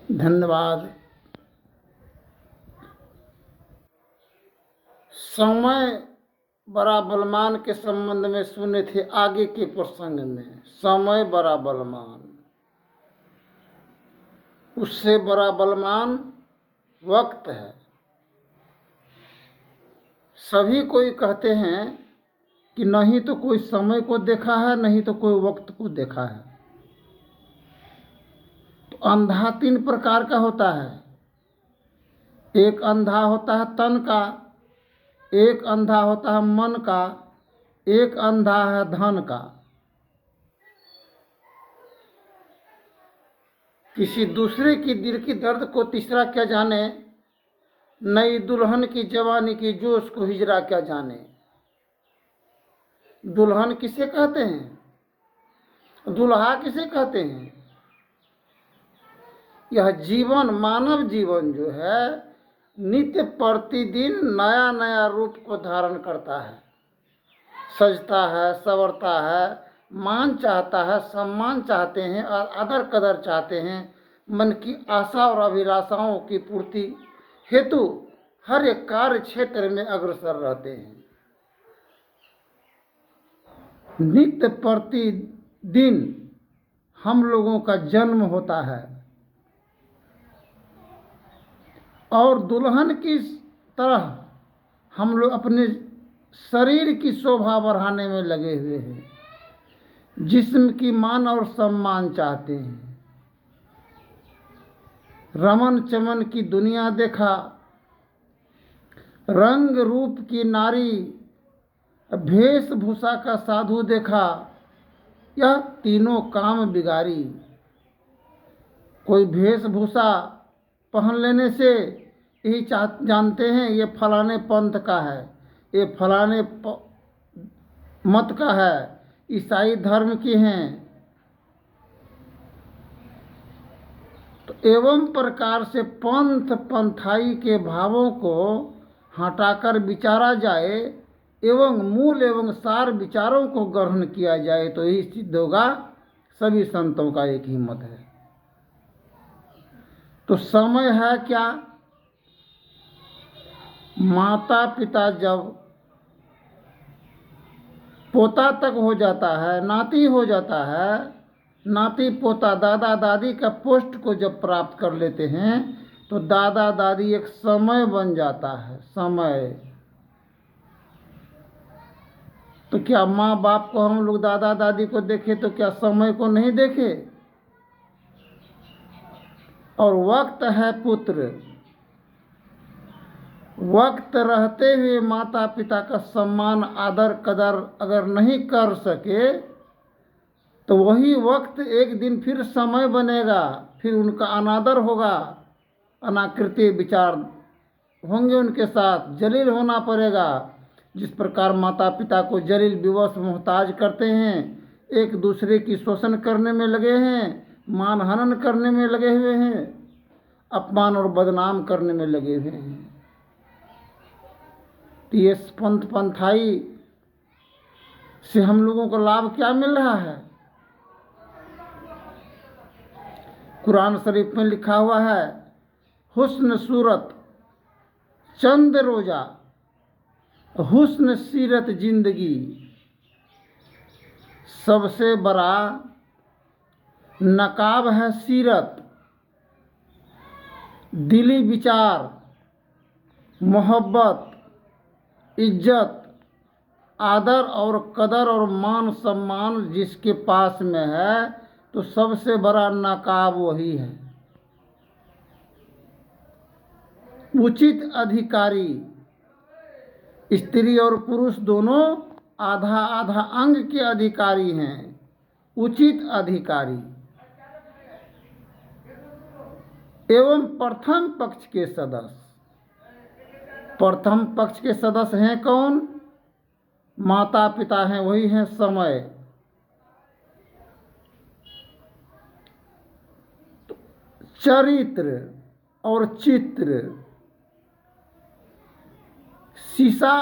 धन्यवाद। समय बड़ा बलवान के संबंध में सुने थे आगे के प्रसंग में। समय बड़ा बलवान, उससे बड़ा बलवान वक्त है। सभी कोई कहते हैं कि नहीं तो कोई समय को देखा है, नहीं तो कोई वक्त को देखा है। तो अंधा 3 प्रकार का होता है। एक अंधा होता है तन का, एक अंधा होता है मन का, एक अंधा है धन का। किसी दूसरे की दिल की दर्द को तीसरा क्या जाने, नई दुल्हन की जवानी की जोश को हिजरा क्या जाने। दुल्हन किसे कहते हैं, दुल्हा किसे कहते हैं? यह जीवन, मानव जीवन जो है, नित्य प्रतिदिन नया नया रूप को धारण करता है। सजता है, संवरता है, मान चाहता है, सम्मान चाहते हैं और आदर कदर चाहते हैं। मन की आशा और अभिलाषाओं की पूर्ति हेतु हर एक कार्य क्षेत्र में अग्रसर रहते हैं। नित्य प्रतिदिन हम लोगों का जन्म होता है और दुल्हन की तरह हम लोग अपने शरीर की शोभा बढ़ाने में लगे हुए हैं, जिस्म की मान और सम्मान चाहते हैं। रमन चमन की दुनिया देखा, रंग रूप की नारी, वेशभूषा का साधु देखा, यह तीनों काम बिगाड़ी। कोई वेशभूषा पहन लेने से यही जानते हैं ये फलाने पंथ का है, ये फलाने मत का है, ईसाई धर्म की हैं। तो एवं प्रकार से पंथ पंथाई के भावों को हटाकर विचारा जाए एवं मूल एवं सार विचारों को ग्रहण किया जाए तो यही सिद्ध होगा सभी संतों का एक ही मत है। तो समय है क्या? माता पिता जब पोता तक हो जाता है, नाती हो जाता है, नाती पोता दादा दादी का पोस्ट को जब प्राप्त कर लेते हैं तो दादा दादी एक समय बन जाता है। समय तो क्या माँ बाप को हम लोग दादा दादी को देखे तो क्या समय को नहीं देखे? और वक्त है पुत्र, वक्त रहते हुए माता पिता का सम्मान आदर कदर अगर नहीं कर सके तो वही वक्त एक दिन फिर समय बनेगा, फिर उनका अनादर होगा, अनाकृति विचार होंगे उनके साथ, जलील होना पड़ेगा। जिस प्रकार माता पिता को जलील विवश मोहताज करते हैं, एक दूसरे की शोषण करने में लगे हैं, मान हनन करने में लगे हुए हैं, अपमान और बदनाम करने में लगे हुए हैं। तो ये पंथ पंथाई से हम लोगों को लाभ क्या मिल रहा है? कुरान शरीफ में लिखा हुआ है, हुस्न सूरत चंद रोजा, हुस्न सीरत जिंदगी, सबसे बड़ा नकाब है सीरत। दिली विचार, मोहब्बत, इज्जत, आदर और कदर और मान सम्मान जिसके पास में है तो सबसे बड़ा नकाब वही है। उचित अधिकारी, स्त्री और पुरुष दोनों आधा आधा अंग के अधिकारी हैं। उचित अधिकारी एवं प्रथम पक्ष के सदस्य। प्रथम पक्ष के सदस्य हैं कौन? माता पिता हैं, वही हैं समय। चरित्र और चित्र, शीशा,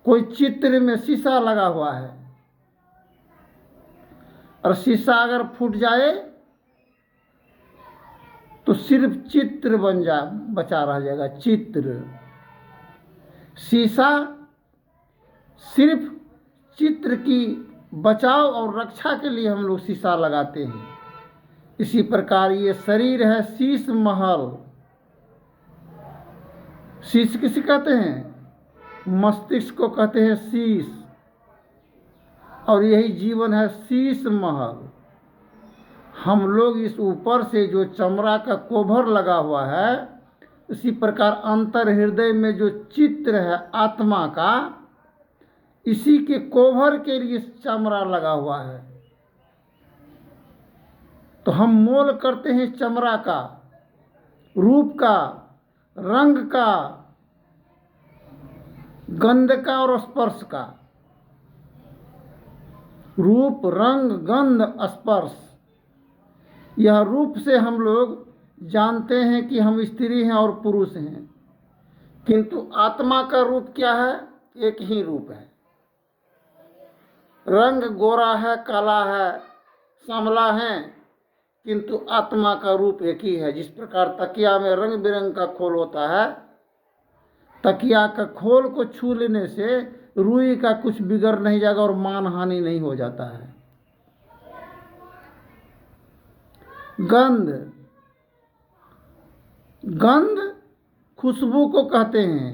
कोई चित्र में शीशा लगा हुआ है और शीशा अगर फूट जाए तो सिर्फ चित्र बचा रह जाएगा, चित्र। शीशा सिर्फ चित्र की बचाव और रक्षा के लिए हम लोग शीशा लगाते हैं। इसी प्रकार ये शरीर है शीश महल। शीश किसे कहते हैं? मस्तिष्क को कहते हैं शीश, और यही जीवन है शीश महल। हम लोग इस ऊपर से जो चमड़ा का कोभर लगा हुआ है, इसी प्रकार अंतर हृदय में जो चित्र है आत्मा का, इसी के कोभर के लिए चमड़ा लगा हुआ है। तो हम मोल करते हैं चमड़ा का, रूप का, रंग का, गंध का और स्पर्श का। रूप, रंग, गंध, स्पर्श, यह रूप से हम लोग जानते हैं कि हम स्त्री हैं और पुरुष हैं, किंतु आत्मा का रूप क्या है? एक ही रूप है। रंग गोरा है, काला है, सांवला है, किंतु आत्मा का रूप एक ही है। जिस प्रकार तकिया में रंग बिरंग का खोल होता है, तकिया का खोल को छू लेने से रुई का कुछ बिगड़ नहीं जाएगा और मान हानि नहीं हो जाता है। गंध, गंध खुशबू को कहते हैं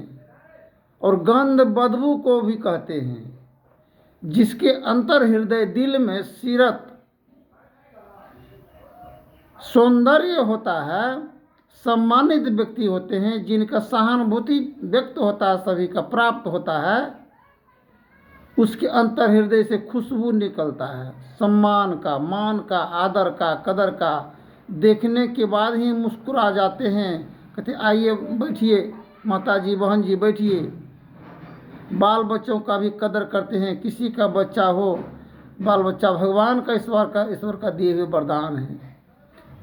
और गंध बदबू को भी कहते हैं। जिसके अंतर हृदय दिल में सीरत सौंदर्य होता है, सम्मानित व्यक्ति होते हैं, जिनका सहानुभूति व्यक्त होता है, सभी का प्राप्त होता है, उसके अंतर हृदय से खुशबू निकलता है, सम्मान का, मान का, आदर का, कदर का। देखने के बाद ही मुस्कुरा जाते हैं, कहते आइए बैठिए, माता जी, बहन जी बैठिए। बाल बच्चों का भी कदर करते हैं। किसी का बच्चा हो, बाल बच्चा भगवान का, ईश्वर का दिए हुए वरदान है,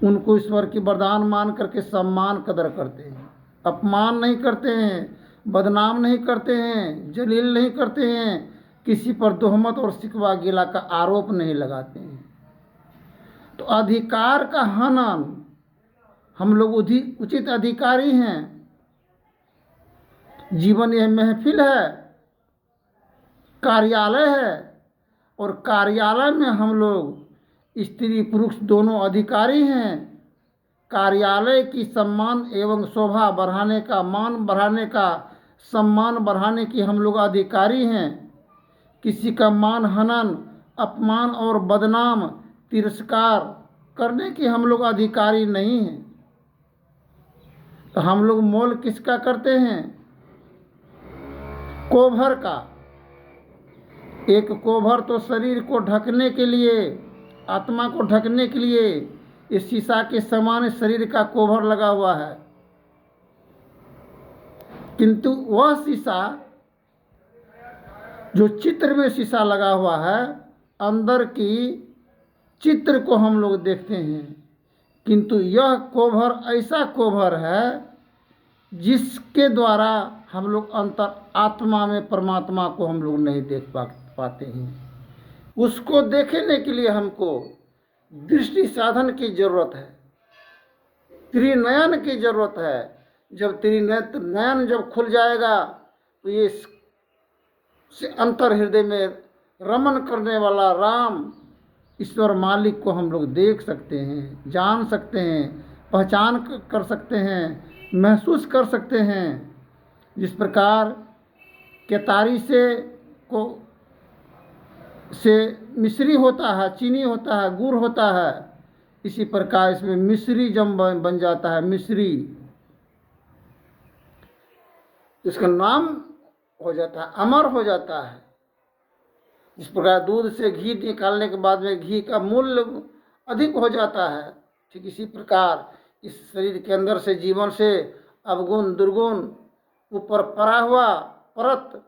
उनको ईश्वर की वरदान मान करके सम्मान कदर करते हैं। अपमान नहीं करते हैं, बदनाम नहीं करते हैं, जलील नहीं करते हैं, किसी पर तोहमत और शिकवा गिला का आरोप नहीं लगाते हैं। तो अधिकार का हनन, हम लोग उचित अधिकारी हैं। जीवन यह महफिल है, कार्यालय है, और कार्यालय में हम लोग स्त्री पुरुष दोनों अधिकारी हैं। कार्यालय की सम्मान एवं शोभा बढ़ाने का, मान बढ़ाने का, सम्मान बढ़ाने की हम लोग अधिकारी हैं। किसी का मान हनन, अपमान और बदनाम, तिरस्कार करने के हम लोग अधिकारी नहीं हैं। तो हम लोग मोल किसका करते हैं? कोभर का। एक कोभर तो शरीर को ढकने के लिए, आत्मा को ढकने के लिए इस शीशा के समान शरीर का कोभर लगा हुआ है, किंतु वह शीशा जो चित्र में शीशा लगा हुआ है, अंदर की चित्र को हम लोग देखते हैं, किंतु यह कोभर ऐसा कोभर है जिसके द्वारा हम लोग अंतर आत्मा में परमात्मा को हम लोग नहीं देख पाते हैं। उसको देखने के लिए हमको दृष्टि साधन की जरूरत है, त्रिनयन की जरूरत है। जब त्रिनयन जब खुल जाएगा तो ये से अंतर हृदय में रमन करने वाला राम ईश्वर मालिक को हम लोग देख सकते हैं, जान सकते हैं, पहचान कर सकते हैं, महसूस कर सकते हैं। जिस प्रकार केतारी से मिश्री होता है, चीनी होता है, गुड़ होता है, इसी प्रकार इसमें मिश्री जब बन जाता है, मिश्री, इसका नाम हो जाता है, अमर हो जाता है। जिस प्रकार दूध से घी निकालने के बाद में घी का मूल्य अधिक हो जाता है, ठीक इसी प्रकार इस शरीर के अंदर से, जीवन से अवगुण दुर्गुण ऊपर पड़ा हुआ परत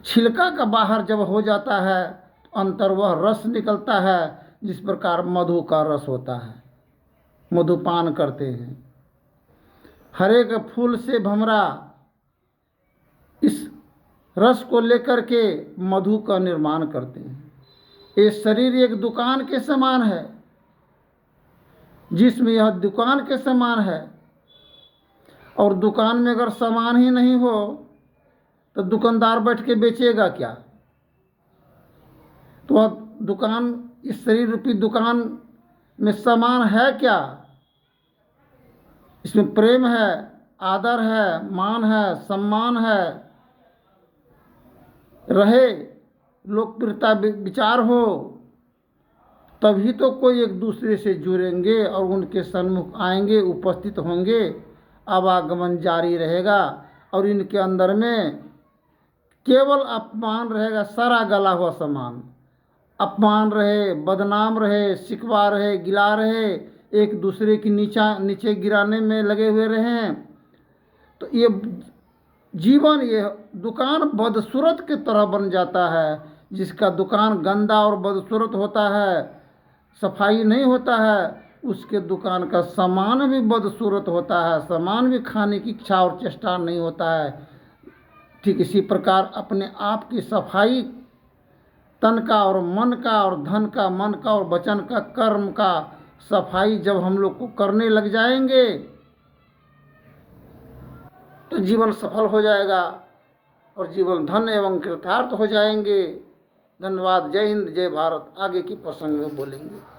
छिलका का बाहर जब हो जाता है तो अंतर वह रस निकलता है, जिस प्रकार मधु का रस होता है, मधुपान करते हैं। हर एक फूल से भमरा इस रस को लेकर के मधु का निर्माण करते हैं। ये शरीर एक दुकान के समान है। जिसमें यह दुकान के समान है। और दुकान में अगर सामान ही नहीं हो तो दुकानदार बैठ के बेचेगा क्या? तो वह दुकान, इस शरीर रूपी दुकान में सामान है क्या? इसमें प्रेम है, आदर है, मान है, सम्मान है, रहे, लोकप्रियता विचार हो, तभी तो कोई एक दूसरे से जुड़ेंगे और उनके सन्मुख आएंगे, उपस्थित होंगे, आवागमन जारी रहेगा। और इनके अंदर में केवल अपमान रहेगा, सारा गला हुआ सामान, अपमान रहे, बदनाम रहे, शिकवा रहे, गिला रहे, एक दूसरे की नीचे गिराने में लगे हुए रहे। तो ये जीवन, ये दुकान बदसूरत की तरह बन जाता है। जिसका दुकान गंदा और बदसूरत होता है, सफाई नहीं होता है, उसके दुकान का सामान भी बदसूरत होता है, सामान भी खाने की इच्छा और चेष्टा नहीं होता है। ठीक इसी प्रकार अपने आप की सफाई, तन का और मन का और धन का, मन का और वचन का, कर्म का सफाई जब हम लोग को करने लग जाएंगे तो जीवन सफल हो जाएगा और जीवन धन एवं कृतार्थ हो जाएंगे। धन्यवाद। जय हिंद, जय भारत। आगे की प्रसंग में बोलेंगे।